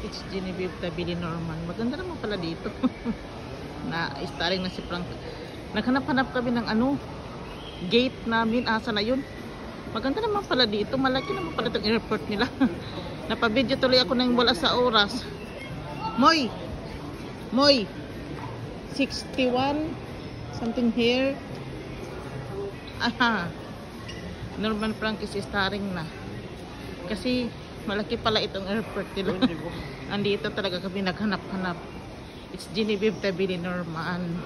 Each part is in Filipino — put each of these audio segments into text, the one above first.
It's Genevieve Tabili Norman. Maganda naman pala dito. Na starring na si Frank. Naghanap-hanap kami ng ano, gate namin. Asa na yun? Maganda naman pala dito. Malaki naman pala itong airport nila. Napabidyo tuloy ako nang wala sa oras. Moy! Moy! 61 something here. Aha. Norman Frank is starring na. Kasi malaki pala itong airport nila. Andito talaga kami naghanap-hanap. It's Genevieve Tabili Norman.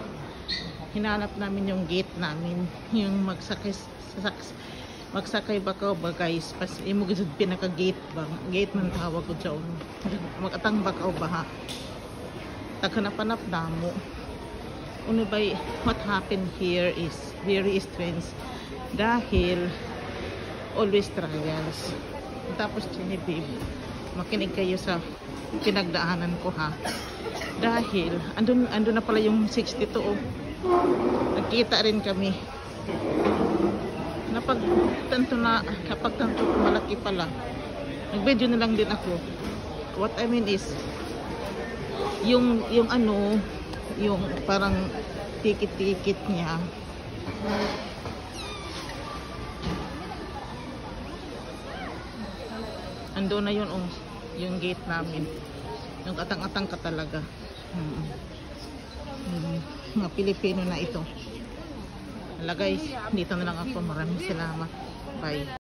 Hinanap namin yung gate namin. Yung magsakay bakaw ba guys. Pas imugod pinaka-gate ba. Gate man tawag ko dyan. Magatang bakaw ba ha. Naghanap-hanap damo. Ano ba, what happened here is very strange. Dahil always trials. Tapos Genevieve, makinig kayo sa pinagdaanan ko ha. Dahil andun na pala yung 62 oh. Nagkita rin kami. Kapag tanto malaki pala. Nag-video na lang din ako. What I mean is yung ano, yung parang ticket niya. Ando na yun oh, yung gate namin. Yung katang-atang ka talaga. Mga Pilipino na ito. Hala guys, dito na lang ako. Maraming salamat. Bye.